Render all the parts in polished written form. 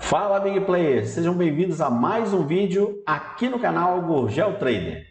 Fala, Big Players! Sejam bem-vindos a mais um vídeo aqui no canal Gurgel Trader.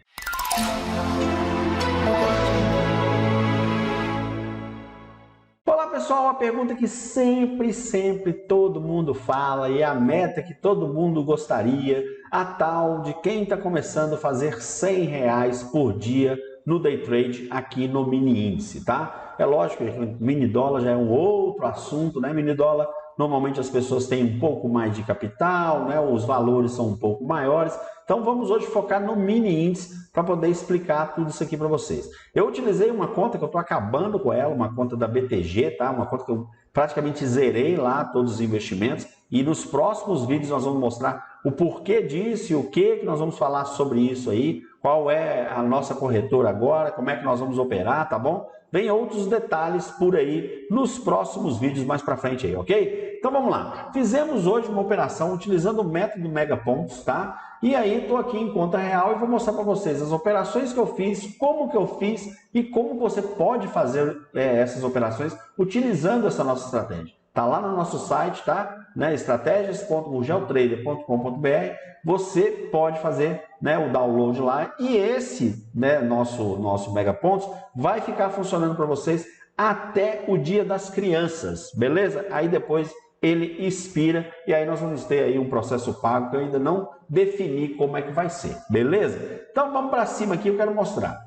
Olá pessoal, a pergunta que sempre todo mundo fala e a meta que todo mundo gostaria, a tal de quem está começando a fazer R$100 por dia no Day Trade aqui no mini índice, tá? É lógico que o mini dólar já é um outro assunto, né? Mini dólar, normalmente as pessoas têm um pouco mais de capital, né? Os valores são um pouco maiores. Então vamos hoje focar no mini índice para poder explicar tudo isso aqui para vocês. Eu utilizei uma conta que eu estou acabando com ela, uma conta da BTG, tá? Uma conta que eu praticamente zerei lá todos os investimentos e nos próximos vídeos nós vamos mostrar o porquê disso e o que nós vamos falar sobre isso aí, qual é a nossa corretora agora, como é que nós vamos operar, tá bom? Vem outros detalhes por aí nos próximos vídeos mais para frente aí, ok? Então vamos lá. Fizemos hoje uma operação utilizando o método Mega Pontos, tá? E aí estou aqui em conta real e vou mostrar para vocês as operações que eu fiz, como que eu fiz e como você pode fazer essas operações utilizando essa nossa estratégia. Tá lá no nosso site, tá? Né? Estratégias.gurgeltrader.com.br. Você pode fazer, né, o download lá e esse, né, nosso Mega Pontos vai ficar funcionando para vocês até o Dia das Crianças, beleza? Aí depois ele expira e aí nós vamos ter aí um processo pago que eu ainda não defini como é que vai ser, beleza? Então vamos para cima aqui, eu quero mostrar.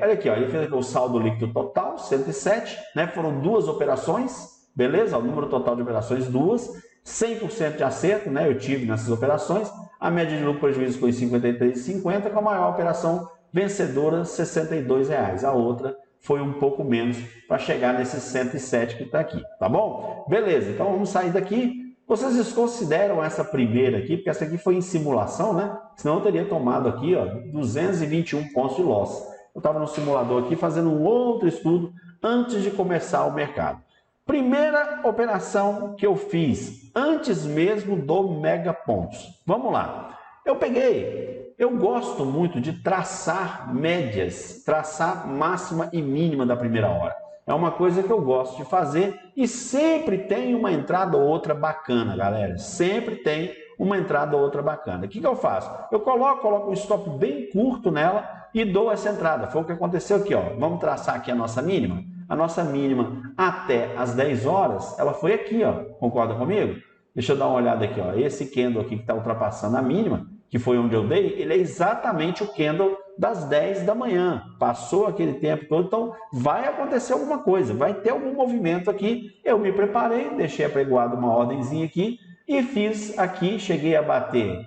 Olha aqui, ó, ele fez aqui o saldo líquido total, 107, né? Foram duas operações, beleza? O número total de operações, duas, 100% de acerto, né? Eu tive nessas operações, a média de lucro prejuízo foi 53,50, com a maior operação vencedora, R$62, a outra foi um pouco menos para chegar nesses 107 que está aqui, tá bom? Beleza, então vamos sair daqui. Vocês consideram essa primeira aqui, porque essa aqui foi em simulação, né? Senão eu teria tomado aqui, ó, 221 pontos de loss. Eu estava no simulador aqui fazendo um outro estudo antes de começar o mercado. Primeira operação que eu fiz antes mesmo do Mega Pontos. Vamos lá. Eu gosto muito de traçar médias, traçar máxima e mínima da primeira hora. É uma coisa que eu gosto de fazer e sempre tem uma entrada ou outra bacana, galera. Sempre tem uma entrada ou outra bacana. O que eu faço? Eu coloco um stop bem curto nela e dou essa entrada. Foi o que aconteceu aqui, ó. Vamos traçar aqui a nossa mínima? A nossa mínima até as 10 horas, ela foi aqui, ó. Concorda comigo? Deixa eu dar uma olhada aqui, ó. Esse candle aqui que está ultrapassando a mínima, que foi onde eu dei, ele é exatamente o candle das 10 da manhã. Passou aquele tempo todo, então vai acontecer alguma coisa, vai ter algum movimento aqui. Eu me preparei, deixei apregoado uma ordenzinha aqui e fiz aqui, cheguei a bater,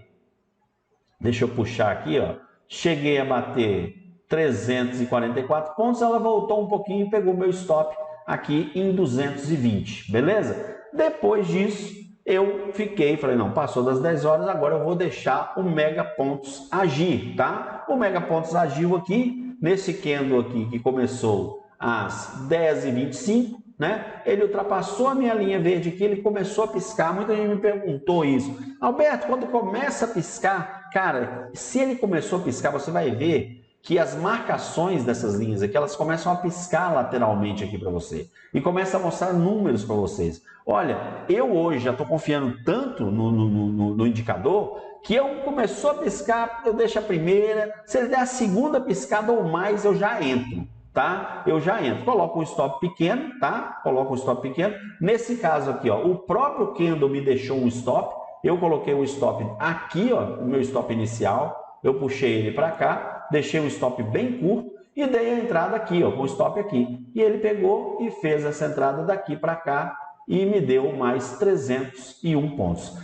deixa eu puxar aqui, ó, cheguei a bater 344 pontos, ela voltou um pouquinho e pegou meu stop aqui em 220, beleza? Depois disso, eu falei, não, passou das 10 horas, agora eu vou deixar o Mega Pontos agir, tá? O Mega Pontos agiu aqui, nesse candle aqui que começou às 10h25, né? Ele ultrapassou a minha linha verde aqui, ele começou a piscar, muita gente me perguntou isso. Alberto, quando começa a piscar, cara, se ele começou a piscar, você vai ver que as marcações dessas linhas aqui, elas começam a piscar lateralmente aqui para você. E começa a mostrar números para vocês. Olha, eu hoje já estou confiando tanto no indicador, que começou a piscar, eu deixo a primeira, se ele der a segunda piscada ou mais, eu já entro, tá? Eu já entro. Coloco um stop pequeno, tá? Coloco um stop pequeno. Nesse caso aqui, ó, o próprio candle me deixou um stop, eu coloquei o stop aqui, ó, o meu stop inicial, eu puxei ele para cá, deixei o stop bem curto e dei a entrada aqui, ó, com o stop aqui. E ele pegou e fez essa entrada daqui para cá e me deu mais 301 pontos.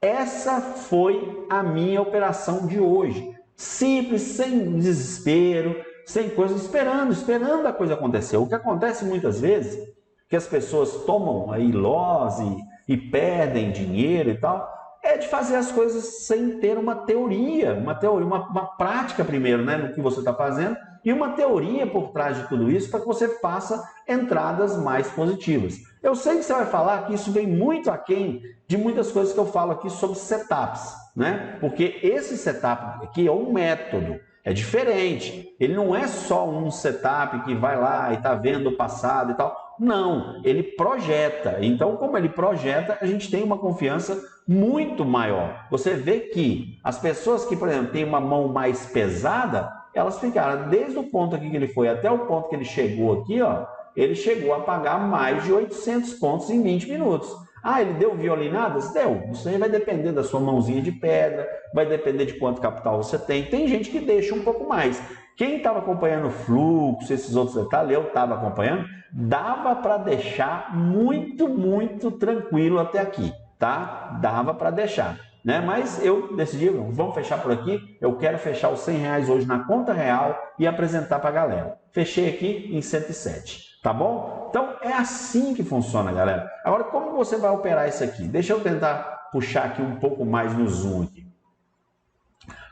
Essa foi a minha operação de hoje. Simples, sem desespero, sem coisa, esperando a coisa acontecer. O que acontece muitas vezes, que as pessoas tomam aí loss e perdem dinheiro e tal, é de fazer as coisas sem ter uma teoria, uma prática primeiro, né, no que você está fazendo, e uma teoria por trás de tudo isso para que você faça entradas mais positivas. Eu sei que você vai falar que isso vem muito aquém de muitas coisas que eu falo aqui sobre setups, né? Porque esse setup aqui é um método, é diferente. Ele não é só um setup que vai lá e está vendo o passado e tal. Não, ele projeta. Então, como ele projeta, a gente tem uma confiança muito maior. Você vê que as pessoas que, por exemplo, têm uma mão mais pesada, elas ficaram desde o ponto aqui que ele foi até o ponto que ele chegou aqui, ó, ele chegou a pagar mais de 800 pontos em 20 minutos. Ah, ele deu violinadas? Deu. Isso aí vai depender da sua mãozinha de pedra, vai depender de quanto capital você tem. Tem gente que deixa um pouco mais. Quem estava acompanhando o fluxo, esses outros detalhes, eu estava acompanhando, dava para deixar muito, muito tranquilo até aqui, tá? Dava para deixar, né? Mas eu decidi, vamos fechar por aqui, eu quero fechar os R$100 hoje na conta real e apresentar para a galera. Fechei aqui em 107, tá bom? Então é assim que funciona, galera. Agora, como você vai operar isso aqui? Deixa eu tentar puxar aqui um pouco mais no zoom aqui.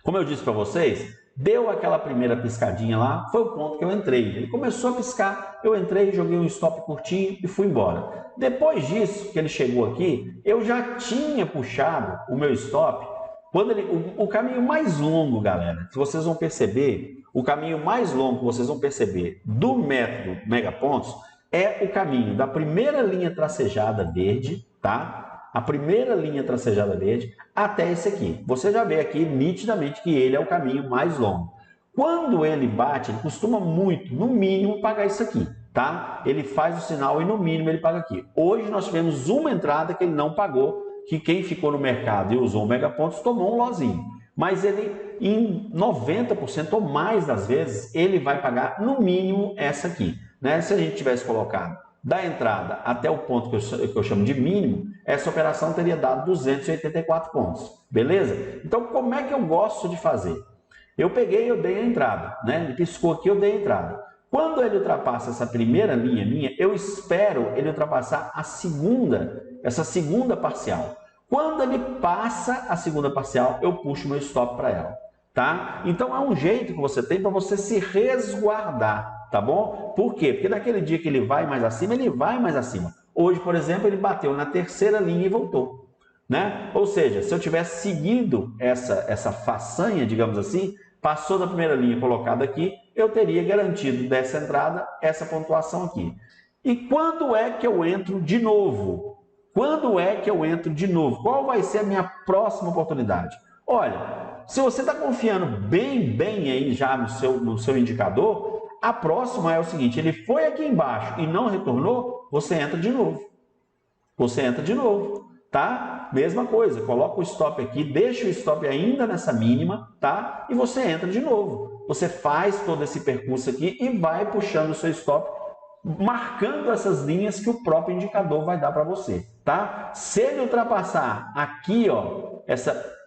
Como eu disse para vocês, deu aquela primeira piscadinha lá, foi o ponto que eu entrei. Ele começou a piscar, eu entrei, joguei um stop curtinho e fui embora. Depois disso, que ele chegou aqui, eu já tinha puxado o meu stop. Quando o caminho mais longo, galera, se vocês vão perceber, o caminho mais longo que vocês vão perceber do método Megapontos é o caminho da primeira linha tracejada verde, tá? A primeira linha tracejada verde até esse aqui. Você já vê aqui nitidamente que ele é o caminho mais longo. Quando ele bate, ele costuma muito, no mínimo, pagar isso aqui, tá? Ele faz o sinal e no mínimo ele paga aqui. Hoje nós tivemos uma entrada que ele não pagou, que quem ficou no mercado e usou o Megapontos tomou um lozinho. Mas ele, em 90% ou mais das vezes, ele vai pagar no mínimo essa aqui, né? Se a gente tivesse colocado da entrada até o ponto que eu chamo de mínimo, essa operação teria dado 284 pontos, beleza? Então, como é que eu gosto de fazer? Eu peguei e eu dei a entrada, né? Ele piscou aqui, eu dei a entrada. Quando ele ultrapassa essa primeira linha minha, eu espero ele ultrapassar essa segunda parcial. Quando ele passa a segunda parcial, eu puxo meu stop para ela, tá? Então, é um jeito que você tem para você se resguardar, tá bom? Por quê? Porque naquele dia que ele vai mais acima, ele vai mais acima. Hoje, por exemplo, ele bateu na terceira linha e voltou, né? Ou seja, se eu tivesse seguido essa façanha, digamos assim, passou da primeira linha colocada aqui, eu teria garantido dessa entrada essa pontuação aqui. E quando é que eu entro de novo? Quando é que eu entro de novo? Qual vai ser a minha próxima oportunidade? Olha, se você está confiando bem aí já no seu indicador, a próxima é o seguinte, ele foi aqui embaixo e não retornou, você entra de novo. Você entra de novo, tá? Mesma coisa, coloca o stop aqui, deixa o stop ainda nessa mínima, tá? E você entra de novo. Você faz todo esse percurso aqui e vai puxando o seu stop, marcando essas linhas que o próprio indicador vai dar para você, tá? Se ele ultrapassar aqui, ó, essa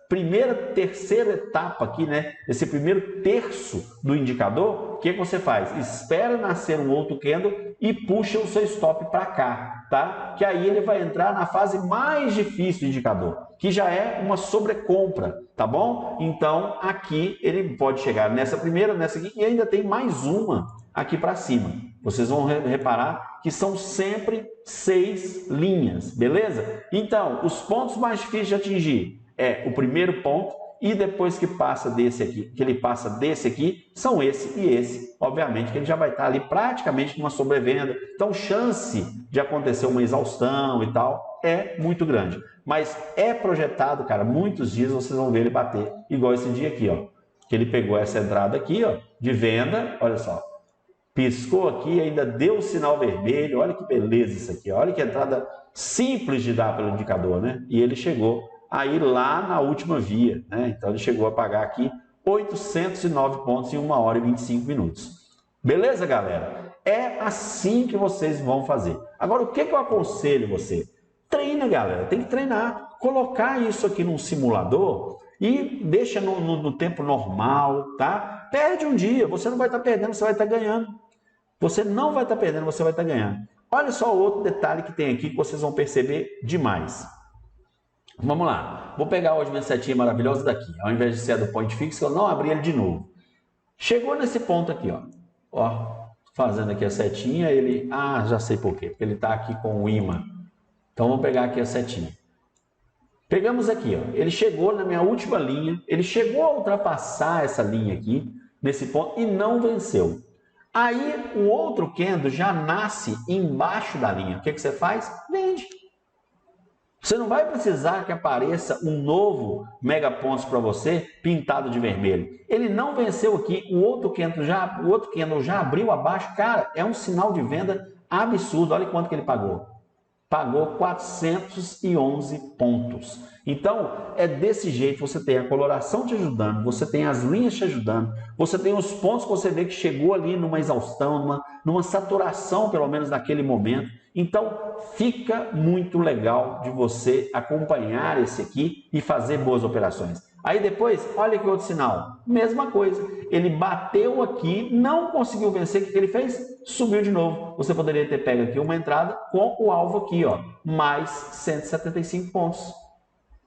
terceira etapa aqui, né? Esse primeiro terço do indicador, o que você faz? Espera nascer um outro candle e puxa o seu stop para cá, tá? Que aí ele vai entrar na fase mais difícil do indicador, que já é uma sobrecompra, tá bom? Então, aqui ele pode chegar nessa primeira, nessa aqui, e ainda tem mais uma aqui para cima. Vocês vão reparar que são sempre 6 linhas, beleza? Então, os pontos mais difíceis de atingir é o primeiro ponto e depois que passa desse aqui, que ele passa desse aqui, são esse e esse. Obviamente que ele já vai estar ali praticamente numa sobrevenda. Então, chance de acontecer uma exaustão e tal é muito grande. Mas é projetado, cara, muitos dias vocês vão ver ele bater, igual esse dia aqui, ó. Que ele pegou essa entrada aqui, ó, de venda, olha só. Piscou aqui, ainda deu o sinal vermelho, olha que beleza isso aqui, olha que entrada simples de dar pelo indicador, né? E ele chegou aí lá na última via, né? Então ele chegou a pagar aqui 809 pontos em 1 hora e 25 minutos. Beleza, galera? É assim que vocês vão fazer. Agora, o que eu aconselho você? Treina, galera, tem que treinar. Colocar isso aqui num simulador e deixa no tempo normal, tá? Perde um dia, você não vai estar perdendo, você vai estar ganhando. Você não vai estar perdendo, você vai estar ganhando. Olha só outro detalhe que tem aqui que vocês vão perceber demais. Vamos lá, vou pegar hoje minha setinha maravilhosa daqui, ao invés de ser a do point fix, eu não abri ele de novo. Chegou nesse ponto aqui, ó, fazendo aqui a setinha, ele, já sei por quê, porque ele está aqui com o imã. Então vamos pegar aqui a setinha. Pegamos aqui, ó, ele chegou na minha última linha, ele chegou a ultrapassar essa linha aqui, nesse ponto, e não venceu. Aí o outro candle já nasce embaixo da linha, o que você faz? Vende. Você não vai precisar que apareça um novo Mega Pontos para você pintado de vermelho. Ele não venceu aqui, o outro candle já abriu abaixo. Cara, é um sinal de venda absurdo. Olha quanto que ele pagou. Pagou 411 pontos. Então, é desse jeito, você tem a coloração te ajudando, você tem as linhas te ajudando, você tem os pontos que você vê que chegou ali numa exaustão, numa saturação, pelo menos naquele momento. Então, fica muito legal de você acompanhar esse aqui e fazer boas operações. Aí depois, olha que outro sinal, mesma coisa, ele bateu aqui, não conseguiu vencer, o que ele fez? Subiu de novo. Você poderia ter pego aqui uma entrada com o alvo aqui, ó, mais 175 pontos.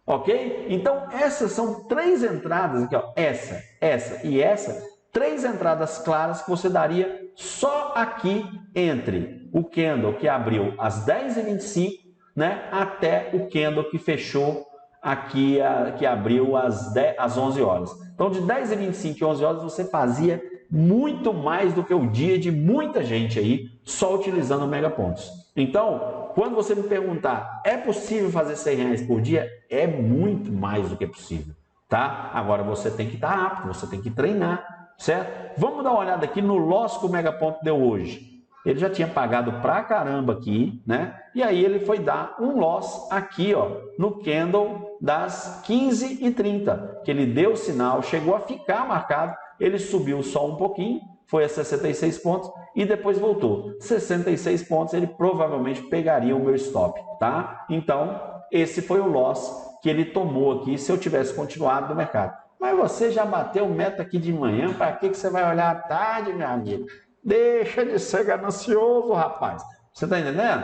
Ok? Então, essas são 3 entradas aqui, ó, essa e essa, 3 entradas claras que você daria só aqui entre o candle que abriu às 10h25, né, até o candle que fechou aqui, que abriu às 11 horas. Então, de 10h25 e 11 horas, você fazia muito mais do que o dia de muita gente aí, só utilizando o Mega Pontos. Então, quando você me perguntar, é possível fazer R$100 por dia? É muito mais do que possível, tá? Agora, você tem que estar apto, você tem que treinar, certo? Vamos dar uma olhada aqui no loss que o Mega Ponto deu hoje. Ele já tinha pagado pra caramba aqui, né? E aí ele foi dar um loss aqui, ó, no candle das 15h30, que ele deu o sinal, chegou a ficar marcado, ele subiu só um pouquinho, foi a 66 pontos e depois voltou. 66 pontos, ele provavelmente pegaria o meu stop, tá? Então, esse foi o loss que ele tomou aqui se eu tivesse continuado no mercado. Mas você já bateu meta aqui de manhã, para que você vai olhar à tarde, meu amigo? Deixa de ser ganancioso, rapaz. Você está entendendo?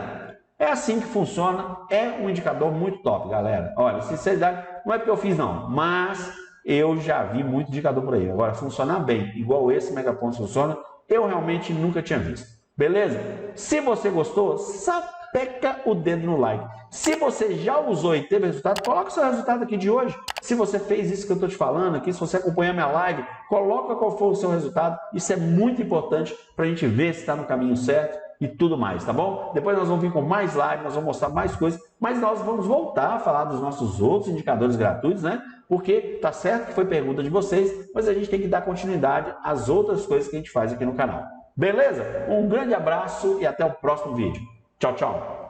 É assim que funciona, é um indicador muito top, galera. Olha, sinceridade, não é porque eu fiz não, mas eu já vi muito indicador por aí. Agora, funcionar bem, igual esse Mega Pontos funciona, eu realmente nunca tinha visto. Beleza? Se você gostou, sapeca o dedo no like. Se você já usou e teve resultado, coloca o seu resultado aqui de hoje. Se você fez isso que eu estou te falando aqui, se você acompanhar minha live, coloca qual foi o seu resultado. Isso é muito importante para a gente ver se está no caminho certo e tudo mais, tá bom? Depois nós vamos vir com mais live, nós vamos mostrar mais coisas, mas nós vamos voltar a falar dos nossos outros indicadores gratuitos, né? Porque tá certo que foi pergunta de vocês, mas a gente tem que dar continuidade às outras coisas que a gente faz aqui no canal. Beleza? Um grande abraço e até o próximo vídeo. Tchau, tchau!